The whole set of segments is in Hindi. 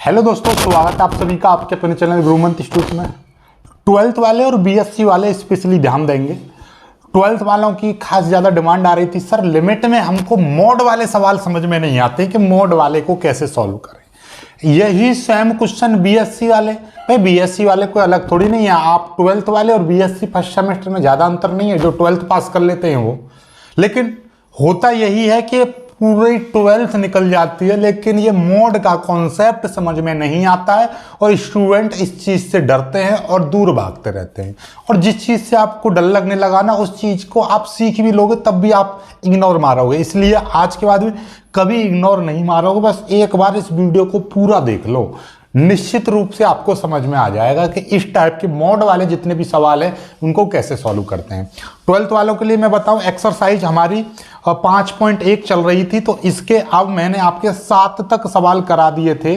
हेलो दोस्तों, स्वागत है आप सभी का आपके अपने चैनल गुरुमंत इंस्टीट्यूट में। 12th वाले और बीएससी वाले स्पेशली ध्यान देंगे। 12th वालों की खास ज़्यादा डिमांड आ रही थी, सर लिमिट में हमको मोड वाले सवाल समझ में नहीं आते कि मोड वाले को कैसे सॉल्व करें। यही सेम क्वेश्चन बीएससी वाले, भाई बीएससी वाले कोई अलग थोड़ी नहीं है। आप 12th वाले और बीएससी फर्स्ट सेमेस्टर में ज़्यादा अंतर नहीं है, जो 12th पास कर लेते हैं वो। लेकिन होता यही है कि पूरी 12th निकल जाती है, लेकिन ये मोड का कॉन्सेप्ट समझ में नहीं आता है और स्टूडेंट इस चीज़ से डरते हैं और दूर भागते रहते हैं। और जिस चीज़ से आपको डर लगने लगा ना, उस चीज़ को आप सीख भी लोगे तब भी आप इग्नोर मारोगे। इसलिए आज के बाद भी कभी इग्नोर नहीं मारोगे, बस एक बार इस वीडियो को पूरा देख लो, निश्चित रूप से आपको समझ में आ जाएगा कि इस टाइप के मोड वाले जितने भी सवाल हैं उनको कैसे सॉल्व करते हैं। 12th वालों के लिए मैं बताऊं, एक्सरसाइज हमारी 5.1 चल रही थी, तो इसके अब मैंने आपके 7 तक सवाल करा दिए थे।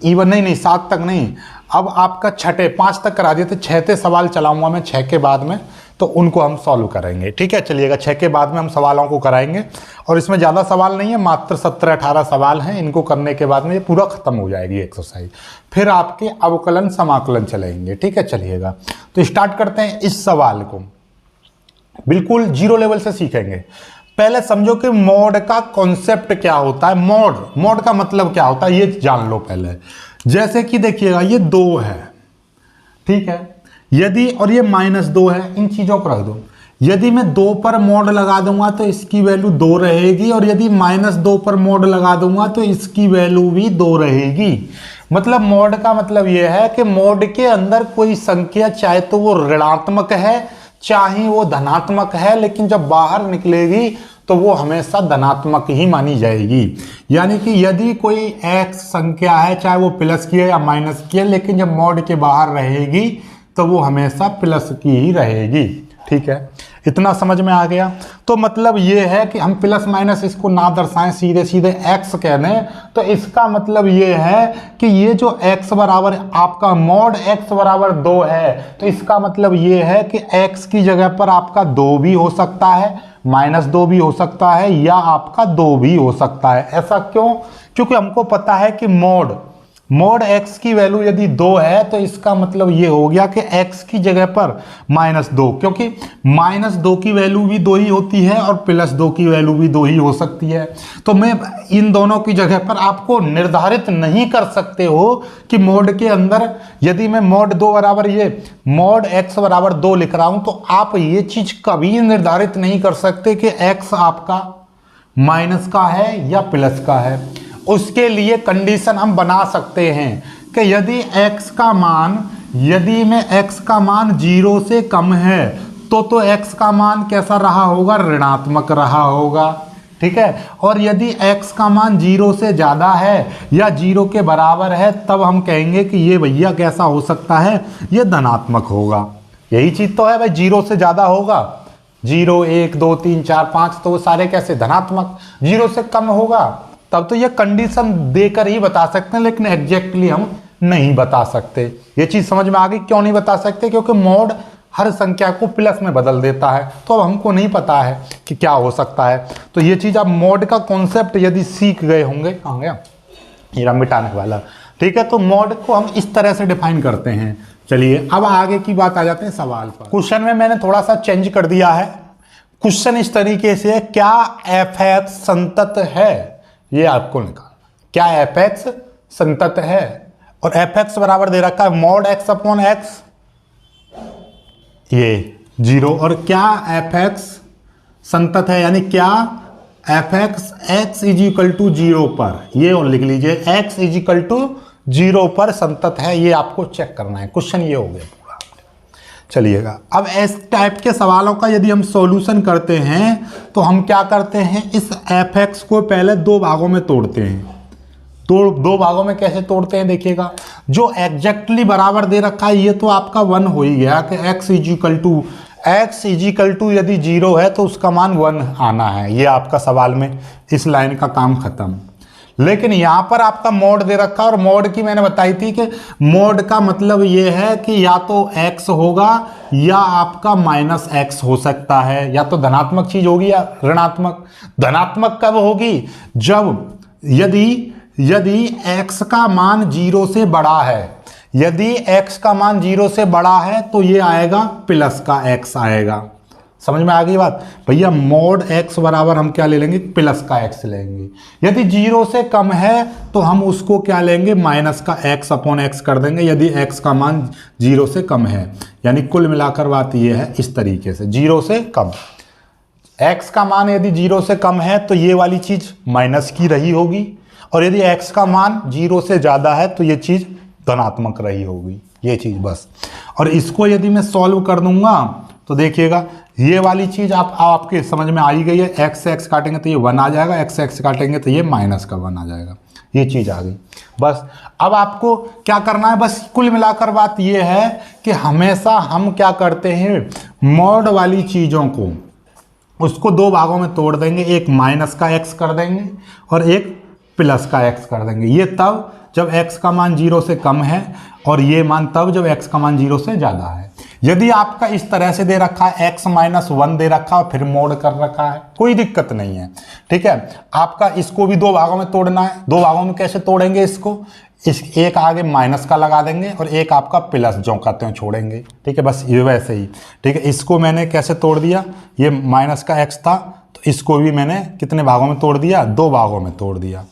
इवन नहीं 7 तक नहीं, अब आपका 5 तक करा दिए थे। 6 सवाल चलाऊंगा मैं 6 के बाद में, तो उनको हम सॉल्व करेंगे। ठीक है, चलिएगा 6 के बाद में हम सवालों को कराएंगे। और इसमें ज़्यादा सवाल नहीं है, मात्र 17-18 सवाल हैं। इनको करने के बाद में ये पूरा खत्म हो जाएगी एक्सरसाइज। फिर आपके अवकलन समाकलन चलेंगे। ठीक है, चलिएगा तो स्टार्ट करते हैं। इस सवाल को बिल्कुल 0 लेवल से सीखेंगे। पहले समझो कि मोड का कॉन्सेप्ट क्या होता है। मोड का मतलब क्या होता है ये जान लो पहले। जैसे कि देखिएगा, ये 2 है, ठीक है, यदि और ये -2 है, इन चीजों को रख दो। यदि मैं 2 पर मोड लगा दूंगा तो इसकी वैल्यू 2 रहेगी, और यदि -2 पर मोड लगा दूंगा तो इसकी वैल्यू भी 2 रहेगी। मतलब मोड का मतलब यह है कि मोड के अंदर कोई संख्या चाहे तो वो ऋणात्मक है चाहे वो धनात्मक है, लेकिन जब बाहर निकलेगी तो वो हमेशा धनात्मक ही मानी जाएगी। यानी कि यदि कोई x संख्या है, चाहे वो प्लस की है या माइनस की है, लेकिन जब मोड के बाहर रहेगी तो वो हमेशा प्लस की ही रहेगी। ठीक है, इतना समझ में आ गया। तो मतलब ये है कि हम प्लस माइनस इसको ना दर्शाएं, सीधे सीधे x कह दें, तो इसका मतलब ये है कि ये जो x बराबर आपका मोड x बराबर 2 है, तो इसका मतलब ये है कि x की जगह पर आपका 2 भी हो सकता है, -2 भी हो सकता है, या आपका 2 भी हो सकता है। ऐसा क्यों? क्योंकि हमको पता है कि मोड x की वैल्यू यदि 2 है तो इसका मतलब ये हो गया कि x की जगह पर -2, क्योंकि -2 की वैल्यू भी 2 ही होती है और +2 की वैल्यू भी 2 ही हो सकती है। तो मैं इन दोनों की जगह पर आपको निर्धारित नहीं कर सकते हो कि मोड के अंदर यदि मैं मोड 2 बराबर ये मोड x बराबर 2 लिख रहा हूं, तो आप ये चीज कभी निर्धारित नहीं कर सकते कि x आपका माइनस का है या प्लस का है। उसके लिए कंडीशन हम बना सकते हैं कि यदि x का मान, यदि में x का मान 0 से कम है तो x का मान कैसा रहा होगा? ऋणात्मक रहा होगा। ठीक है, और यदि x का मान 0 से ज़्यादा है या 0 के बराबर है, तब हम कहेंगे कि ये भैया कैसा हो सकता है? ये धनात्मक होगा। यही चीज़ तो है भाई, 0 से ज़्यादा होगा, 0, 1, 2, 3, 4, 5, तो वो सारे कैसे धनात्मक। 0 से कम होगा तब तो ये कंडीशन देकर ही बता सकते हैं, लेकिन एग्जैक्टली हम नहीं बता सकते। ये चीज़ समझ में आ गई? क्यों नहीं बता सकते? क्योंकि मोड हर संख्या को प्लस में बदल देता है, तो अब हमको नहीं पता है कि क्या हो सकता है। तो ये चीज़ आप मोड का कॉन्सेप्ट यदि सीख गए होंगे, कहाँ गया ये मिटाने वाला, ठीक है, तो मोड को हम इस तरह से डिफाइन करते हैं। चलिए अब आगे की बात आ जाते हैं सवाल पर। क्वेश्चन में मैंने थोड़ा सा चेंज कर दिया है। क्वेश्चन इस तरीके से, क्या f(x) संतत है? ये आपको निकालना, क्या f(x) संतत है? और f(x) बराबर दे रखा है मोड x/x, ये 0। और क्या f(x) संतत है, यानी क्या f(x) x = 0 पर, ये और लिख लीजिए, x = 0 पर संतत है। ये आपको चेक करना है। क्वेश्चन ये हो गया पूरा। चलिएगा, अब इस टाइप के सवालों का यदि हम सॉल्यूशन करते हैं तो हम क्या करते हैं, इस f(x) को पहले 2 भागों में तोड़ते हैं। तो 2 भागों में कैसे तोड़ते हैं देखिएगा। जो एग्जैक्टली बराबर दे रखा है ये तो आपका 1 हो ही गया कि x = यदि 0 है तो उसका मान 1 आना है। ये आपका सवाल में इस लाइन का काम खत्म। लेकिन यहाँ पर आपका मोड दे रखा, और मोड की मैंने बताई थी कि मोड का मतलब ये है कि या तो x होगा या आपका -x हो सकता है, या तो धनात्मक चीज होगी या ऋणात्मक। धनात्मक कब होगी? जब यदि यदि x का मान 0 से बड़ा है, यदि x का मान 0 से बड़ा है तो ये आएगा प्लस का x आएगा। समझ में आ गई बात भैया? मोड x बराबर हम क्या ले लेंगे? प्लस का x लेंगे। यदि 0 से कम है तो हम उसको क्या लेंगे? माइनस का x अपॉन x कर देंगे, यदि x का मान 0 से कम है। यानी कुल मिलाकर बात ये है इस तरीके से, 0 से कम, x का मान यदि 0 से कम है तो ये वाली चीज माइनस की रही होगी, और यदि x का मान 0 से ज़्यादा है तो ये चीज़ धनात्मक रही होगी, ये चीज़ बस। और इसको यदि मैं सॉल्व कर दूंगा तो देखिएगा ये वाली चीज़ आपके समझ में आ ही गई है। x से x काटेंगे तो ये 1 आ जाएगा, x से x काटेंगे तो ये माइनस का 1 आ जाएगा, ये चीज़ आ गई बस। अब आपको क्या करना है? बस कुल मिलाकर बात ये है कि हमेशा हम क्या करते हैं, मॉड वाली चीज़ों को उसको दो भागों में तोड़ देंगे, एक माइनस का x कर देंगे और एक प्लस का x कर देंगे। ये तब जब x का मान 0 से कम है, और ये मान तब जब x का मान 0 से ज़्यादा है। यदि आपका इस तरह से दे रखा है, x माइनस 1 दे रखा है फिर मोड कर रखा है, कोई दिक्कत नहीं है, ठीक है। आपका इसको भी दो भागों में तोड़ना है। दो भागों में कैसे तोड़ेंगे इसको? इस एक आगे माइनस का लगा देंगे और एक आपका प्लस जो कहते हैं छोड़ेंगे, ठीक है। बस ये वैसे ही, ठीक है। इसको मैंने कैसे तोड़ दिया? ये माइनस का x था तो इसको भी मैंने कितने भागों में तोड़ दिया? दो भागों में तोड़ दिया,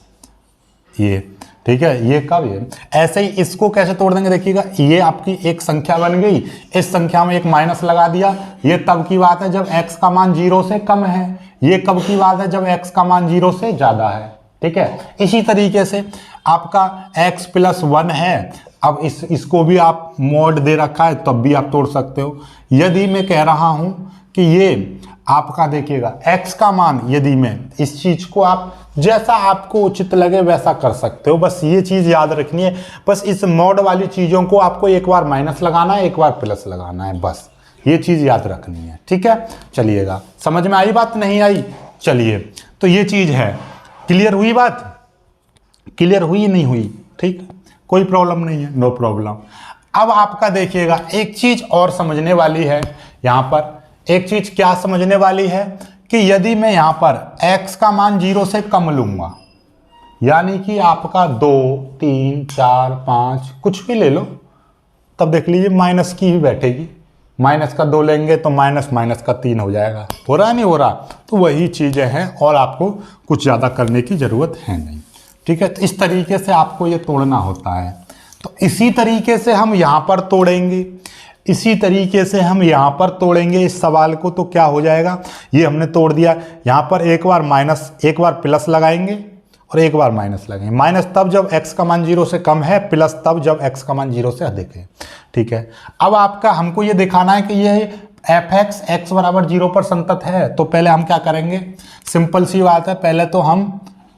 ये, ठीक है। ये कब? ये ऐसे ही इसको कैसे तोड़ देंगे? देखिएगा, ये आपकी एक संख्या बन गई, इस संख्या में एक माइनस लगा दिया। ये तब की बात है जब x का मान 0 से कम है, ये कब की बात है? जब x का मान 0 से ज़्यादा है, ठीक है। इसी तरीके से आपका x प्लस 1 है, अब इसको भी आप मोड दे रखा है तब भी आप तोड़ सकते हो। यदि मैं कह रहा हूँ कि ये आपका देखिएगा x का मान, यदि मैं इस चीज़ को आप जैसा आपको उचित लगे वैसा कर सकते हो, बस ये चीज़ याद रखनी है। बस इस मोड वाली चीज़ों को आपको एक बार माइनस लगाना है, एक बार प्लस लगाना है, बस ये चीज़ याद रखनी है, ठीक है। चलिएगा, समझ में आई बात? नहीं आई? चलिए, तो ये चीज़ है। क्लियर हुई बात? क्लियर हुई नहीं हुई? ठीक, कोई प्रॉब्लम नहीं है, नो प्रॉब्लम। अब आपका देखिएगा एक चीज़ और समझने वाली है यहाँ पर। एक चीज़ क्या समझने वाली है कि यदि मैं यहाँ पर x का मान 0 से कम लूँगा, यानी कि आपका 2, 3, 4, 5 कुछ भी ले लो, तब देख लीजिए माइनस की ही बैठेगी। माइनस का 2 लेंगे तो माइनस माइनस का 3 हो जाएगा। हो रहा नहीं हो रहा? तो वही चीज़ें हैं और आपको कुछ ज़्यादा करने की ज़रूरत है नहीं, ठीक है। तो इस तरीके से आपको ये तोड़ना होता है। तो इसी तरीके से हम यहाँ पर तोड़ेंगे, इसी तरीके से हम यहाँ पर तोड़ेंगे इस सवाल को। तो क्या हो जाएगा? ये हमने तोड़ दिया, यहाँ पर एक बार माइनस, एक बार प्लस लगाएंगे और एक बार माइनस लगाएंगे। माइनस तब जब x का मान 0 से कम है, प्लस तब जब x का मान 0 से अधिक है, ठीक है। अब आपका हमको ये दिखाना है कि ये fx x बराबर 0 पर संतत है। तो पहले हम क्या करेंगे? सिंपल सी बात है, पहले तो हम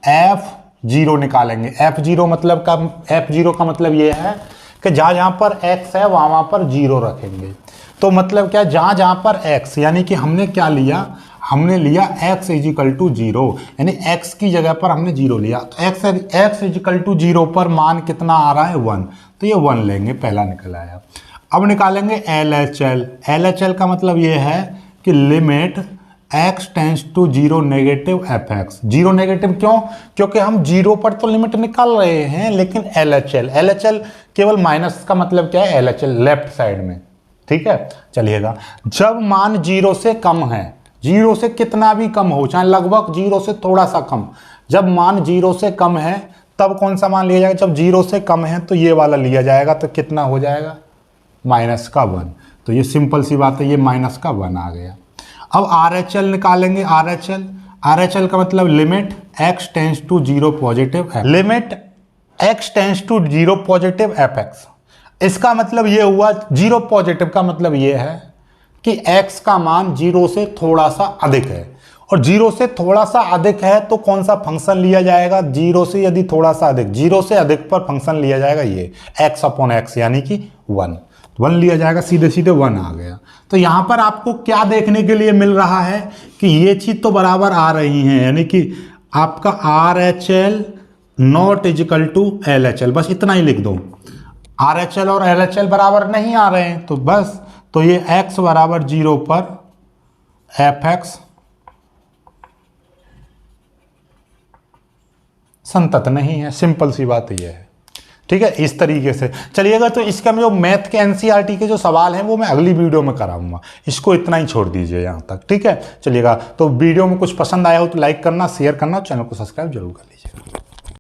f0 निकालेंगे। f0 मतलब का, f0 का मतलब ये है कि जहाँ जहाँ पर x है वहाँ पर 0 रखेंगे। तो मतलब क्या? जहाँ जहाँ पर x, यानी कि हमने क्या लिया? हमने लिया x इजिकल टू 0, यानी x की जगह पर हमने 0 लिया। तो x इजिकल टू 0 पर मान कितना आ रहा है? 1, तो ये 1 लेंगे, पहला निकल आया। अब निकालेंगे LHL। LHL का मतलब ये है कि limit x tends to 0 negative fx। 0 negative क्यों? क्योंकि हम 0 पर तो लिमिट निकाल रहे हैं, लेकिन LHL केवल माइनस का मतलब क्या है? LHL लेफ्ट साइड में, ठीक है। चलिएगा, जब मान 0 से कम है, 0 से कितना भी कम हो, चाहे लगभग 0 से थोड़ा सा कम, जब मान 0 से कम है तब कौन सा मान लिया जाएगा? जब 0 से कम है तो ये वाला लिया जाएगा। तो कितना हो जाएगा? माइनस का 1। तो ये सिंपल सी बात है, ये माइनस का 1 आ गया। अब RHL निकालेंगे। RHL का मतलब limit x tends to 0 positive, limit x tends to 0 positive fx। इसका मतलब ये हुआ, 0 पॉजिटिव का मतलब ये है कि x का मान 0 से थोड़ा सा अधिक है, और 0 से थोड़ा सा अधिक है तो कौन सा फंक्शन लिया जाएगा? 0 से यदि थोड़ा सा अधिक, 0 से अधिक पर फंक्शन लिया जाएगा ये x अपॉन x, यानी कि 1 लिया जाएगा, सीधे सीधे 1 आ गया। तो यहाँ पर आपको क्या देखने के लिए मिल रहा है कि ये चीज़ तो बराबर आ रही हैं, यानी कि आपका RHL not equal to LHL, बस इतना ही लिख दो। RHL और LHL बराबर नहीं आ रहे हैं, तो बस, तो ये x बराबर 0 पर fx संतत नहीं है, सिंपल सी बात ये है। ठीक है, इस तरीके से चलिएगा। तो इसका जो मैथ के एनसीईआरटी के जो सवाल हैं वो मैं अगली वीडियो में कराऊंगा, इसको इतना ही छोड़ दीजिए यहाँ तक। ठीक है, चलिएगा। तो वीडियो में कुछ पसंद आया हो तो लाइक करना, शेयर करना, चैनल को सब्सक्राइब जरूर कर लीजिएगा।